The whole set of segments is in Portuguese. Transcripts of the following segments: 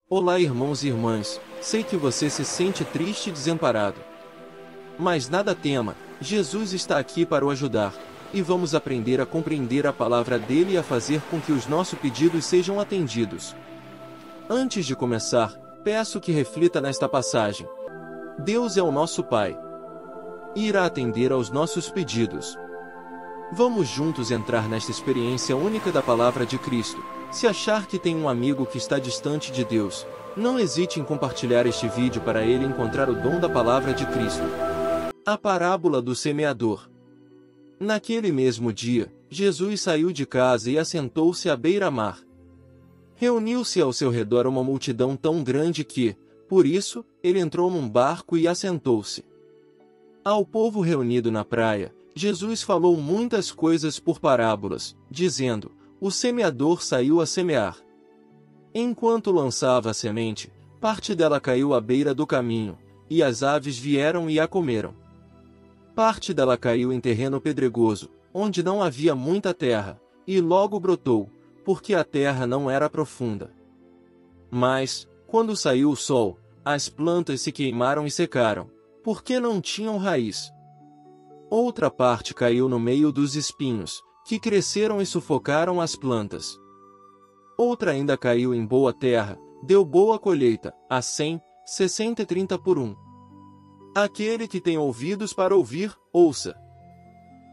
Olá, irmãos e irmãs, sei que você se sente triste e desamparado. Mas nada tema, Jesus está aqui para o ajudar, e vamos aprender a compreender a palavra dele e a fazer com que os nossos pedidos sejam atendidos. Antes de começar, peço que reflita nesta passagem. Deus é o nosso Pai e irá atender aos nossos pedidos. Vamos juntos entrar nesta experiência única da palavra de Cristo. Se achar que tem um amigo que está distante de Deus, não hesite em compartilhar este vídeo para ele encontrar o dom da palavra de Cristo. A parábola do semeador. Naquele mesmo dia, Jesus saiu de casa e assentou-se à beira-mar. Reuniu-se ao seu redor uma multidão tão grande que, por isso, ele entrou num barco e assentou-se. Ao povo reunido na praia, Jesus falou muitas coisas por parábolas, dizendo: o semeador saiu a semear. Enquanto lançava a semente, parte dela caiu à beira do caminho, e as aves vieram e a comeram. Parte dela caiu em terreno pedregoso, onde não havia muita terra, e logo brotou, porque a terra não era profunda. Mas, quando saiu o sol, as plantas se queimaram e secaram, porque não tinham raiz. Outra parte caiu no meio dos espinhos, que cresceram e sufocaram as plantas. Outra ainda caiu em boa terra, deu boa colheita, a 100, 60 e 30 por 1. Aquele que tem ouvidos para ouvir, ouça.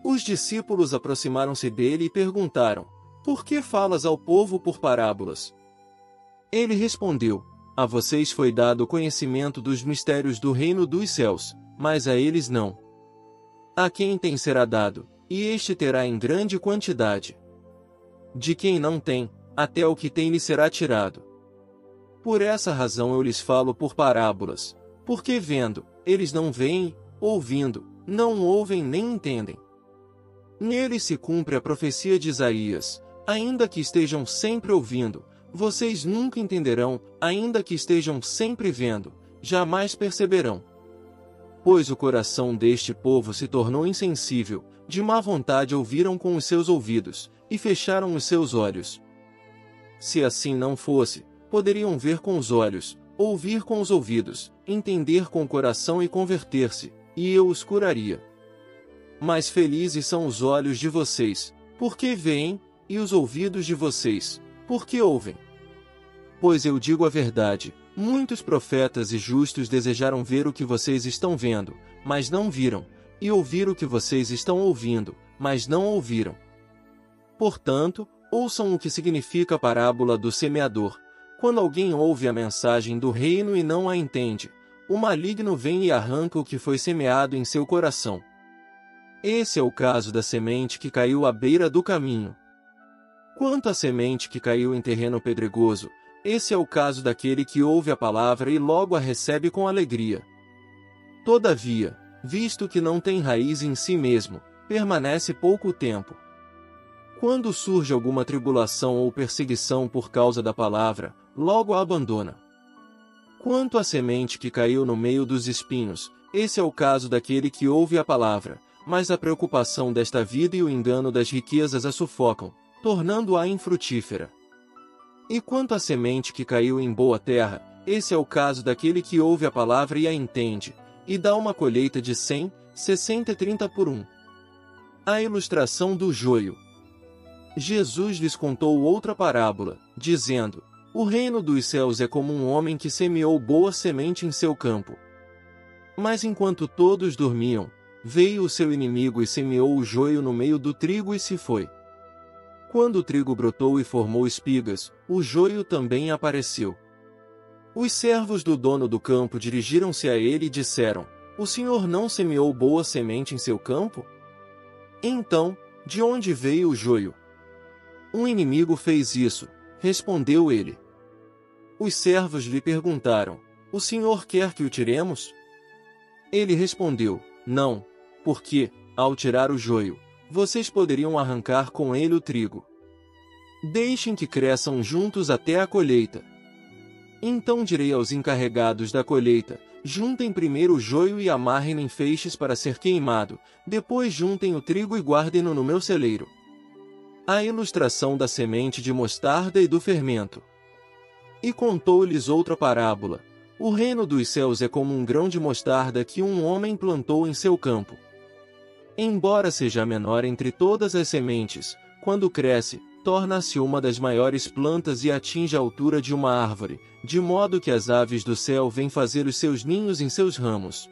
Os discípulos aproximaram-se dele e perguntaram: por que falas ao povo por parábolas? Ele respondeu: a vocês foi dado o conhecimento dos mistérios do reino dos céus, mas a eles não. A quem tem será dado, e este terá em grande quantidade. De quem não tem, até o que tem lhe será tirado. Por essa razão eu lhes falo por parábolas, porque vendo, eles não veem, ouvindo, não ouvem nem entendem. Nele se cumpre a profecia de Isaías: ainda que estejam sempre ouvindo, vocês nunca entenderão, ainda que estejam sempre vendo, jamais perceberão. Pois o coração deste povo se tornou insensível, de má vontade ouviram com os seus ouvidos, e fecharam os seus olhos. Se assim não fosse, poderiam ver com os olhos, ouvir com os ouvidos, entender com o coração e converter-se, e eu os curaria. Mas felizes são os olhos de vocês, porque veem, e os ouvidos de vocês, porque ouvem. Pois eu digo a verdade, muitos profetas e justos desejaram ver o que vocês estão vendo, mas não viram, e ouvir o que vocês estão ouvindo, mas não ouviram. Portanto, ouçam o que significa a parábola do semeador. Quando alguém ouve a mensagem do reino e não a entende, o maligno vem e arranca o que foi semeado em seu coração. Esse é o caso da semente que caiu à beira do caminho. Quanto à semente que caiu em terreno pedregoso, esse é o caso daquele que ouve a palavra e logo a recebe com alegria. Todavia, visto que não tem raiz em si mesmo, permanece pouco tempo. Quando surge alguma tribulação ou perseguição por causa da palavra, logo a abandona. Quanto à semente que caiu no meio dos espinhos, esse é o caso daquele que ouve a palavra, mas a preocupação desta vida e o engano das riquezas a sufocam, tornando-a infrutífera. E quanto à semente que caiu em boa terra, esse é o caso daquele que ouve a palavra e a entende, e dá uma colheita de 100, 60 e 30 por 1. A ilustração do joio. Jesus lhes contou outra parábola, dizendo: o reino dos céus é como um homem que semeou boa semente em seu campo. Mas enquanto todos dormiam, veio o seu inimigo e semeou o joio no meio do trigo e se foi. Quando o trigo brotou e formou espigas, o joio também apareceu. Os servos do dono do campo dirigiram-se a ele e disseram: o senhor não semeou boa semente em seu campo? Então, de onde veio o joio? Um inimigo fez isso, respondeu ele. Os servos lhe perguntaram: o senhor quer que o tiremos? Ele respondeu: não, porque, ao tirar o joio, vocês poderiam arrancar com ele o trigo. Deixem que cresçam juntos até a colheita. Então direi aos encarregados da colheita: juntem primeiro o joio e amarrem em feixes para ser queimado, depois juntem o trigo e guardem-no no meu celeiro. A ilustração da semente de mostarda e do fermento. E contou-lhes outra parábola. O reino dos céus é como um grão de mostarda que um homem plantou em seu campo. Embora seja a menor entre todas as sementes, quando cresce, torna-se uma das maiores plantas e atinge a altura de uma árvore, de modo que as aves do céu vêm fazer os seus ninhos em seus ramos.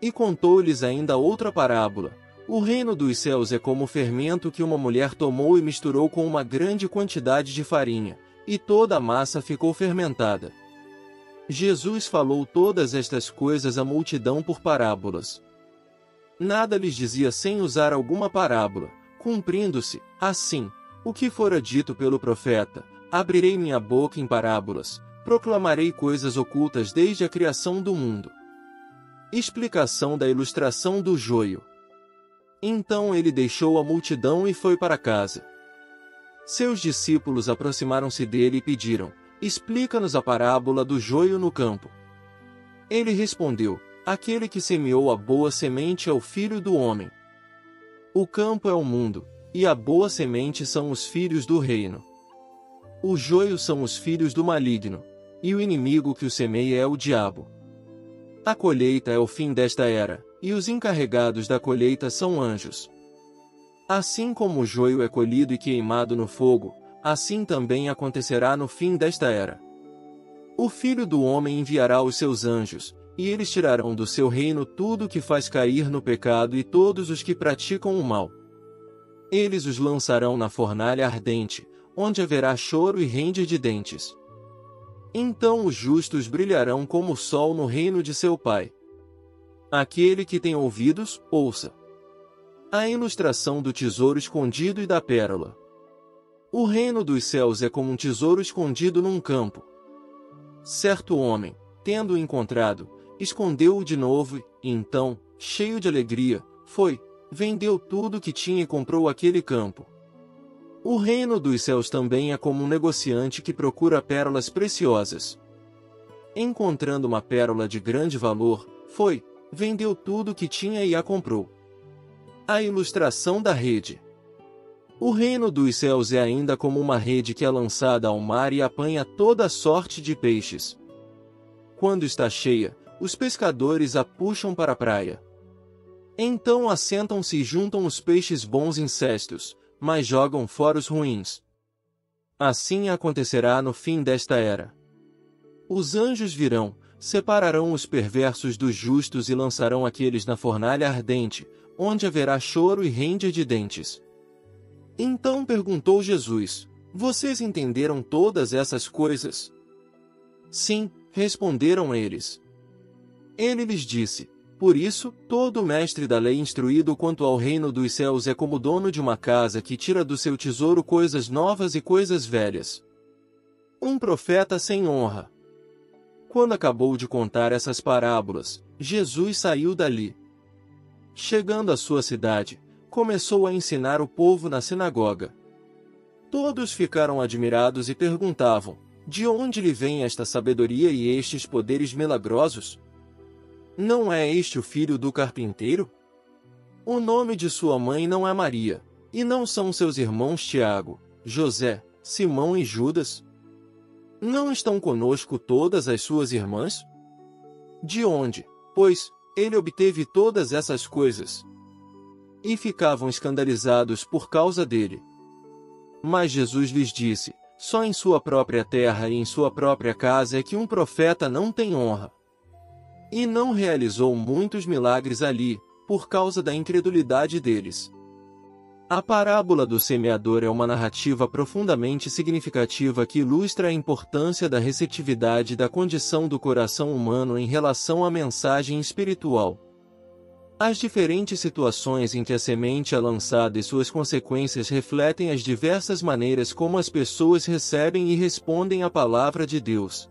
E contou-lhes ainda outra parábola. O reino dos céus é como o fermento que uma mulher tomou e misturou com uma grande quantidade de farinha, e toda a massa ficou fermentada. Jesus falou todas estas coisas à multidão por parábolas. Nada lhes dizia sem usar alguma parábola, cumprindo-se, assim, o que fora dito pelo profeta: abrirei minha boca em parábolas, proclamarei coisas ocultas desde a criação do mundo. Explicação da ilustração do joio. Então ele deixou a multidão e foi para casa. Seus discípulos aproximaram-se dele e pediram: explica-nos a parábola do joio no campo. Ele respondeu: aquele que semeou a boa semente é o Filho do Homem. O campo é o mundo, e a boa semente são os filhos do reino. O joio são os filhos do maligno, e o inimigo que o semeia é o diabo. A colheita é o fim desta era, e os encarregados da colheita são anjos. Assim como o joio é colhido e queimado no fogo, assim também acontecerá no fim desta era. O Filho do Homem enviará os seus anjos, e eles tirarão do seu reino tudo que faz cair no pecado e todos os que praticam o mal. Eles os lançarão na fornalha ardente, onde haverá choro e ranger de dentes. Então os justos brilharão como o sol no reino de seu Pai. Aquele que tem ouvidos, ouça. A ilustração do tesouro escondido e da pérola. O reino dos céus é como um tesouro escondido num campo. Certo homem, tendo-o encontrado, escondeu-o de novo e, então, cheio de alegria, foi, vendeu tudo o que tinha e comprou aquele campo. O reino dos céus também é como um negociante que procura pérolas preciosas. Encontrando uma pérola de grande valor, foi, vendeu tudo o que tinha e a comprou. A ilustração da rede. O reino dos céus é ainda como uma rede que é lançada ao mar e apanha toda sorte de peixes. Quando está cheia, os pescadores a puxam para a praia. Então assentam-se e juntam os peixes bons em cestos, mas jogam fora os ruins. Assim acontecerá no fim desta era. Os anjos virão, separarão os perversos dos justos e lançarão aqueles na fornalha ardente, onde haverá choro e ranger de dentes. Então perguntou Jesus: vocês entenderam todas essas coisas? Sim, responderam eles. Ele lhes disse: por isso, todo mestre da lei instruído quanto ao reino dos céus é como dono de uma casa que tira do seu tesouro coisas novas e coisas velhas. Um profeta sem honra. Quando acabou de contar essas parábolas, Jesus saiu dali. Chegando à sua cidade, começou a ensinar o povo na sinagoga. Todos ficaram admirados e perguntavam: de onde lhe vem esta sabedoria e estes poderes milagrosos? Não é este o filho do carpinteiro? O nome de sua mãe não é Maria, e não são seus irmãos Tiago, José, Simão e Judas? Não estão conosco todas as suas irmãs? De onde, pois, ele obteve todas essas coisas? E ficavam escandalizados por causa dele. Mas Jesus lhes disse: só em sua própria terra e em sua própria casa é que um profeta não tem honra. E não realizou muitos milagres ali, por causa da incredulidade deles. A parábola do semeador é uma narrativa profundamente significativa que ilustra a importância da receptividade da condição do coração humano em relação à mensagem espiritual. As diferentes situações em que a semente é lançada e suas consequências refletem as diversas maneiras como as pessoas recebem e respondem à palavra de Deus.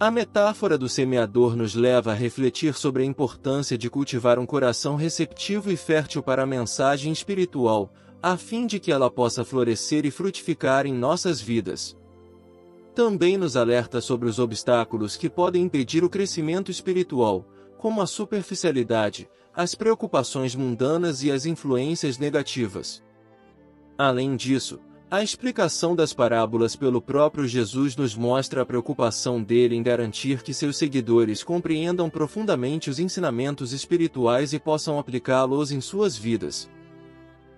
A metáfora do semeador nos leva a refletir sobre a importância de cultivar um coração receptivo e fértil para a mensagem espiritual, a fim de que ela possa florescer e frutificar em nossas vidas. Também nos alerta sobre os obstáculos que podem impedir o crescimento espiritual, como a superficialidade, as preocupações mundanas e as influências negativas. Além disso, A explicação das parábolas pelo próprio Jesus nos mostra a preocupação dele em garantir que seus seguidores compreendam profundamente os ensinamentos espirituais e possam aplicá-los em suas vidas.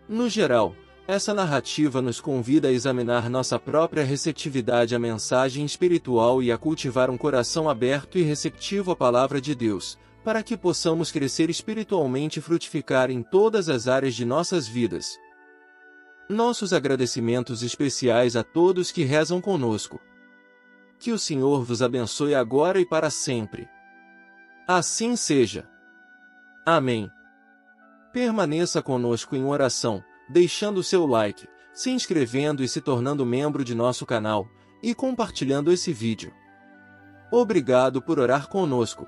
No geral, essa narrativa nos convida a examinar nossa própria receptividade à mensagem espiritual e a cultivar um coração aberto e receptivo à palavra de Deus, para que possamos crescer espiritualmente e frutificar em todas as áreas de nossas vidas. Nossos agradecimentos especiais a todos que rezam conosco. Que o Senhor vos abençoe agora e para sempre. Assim seja. Amém. Permaneça conosco em oração, deixando seu like, se inscrevendo e se tornando membro de nosso canal, e compartilhando esse vídeo. Obrigado por orar conosco.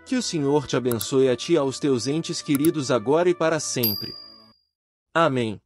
Que o Senhor te abençoe a ti e aos teus entes queridos agora e para sempre. Amém.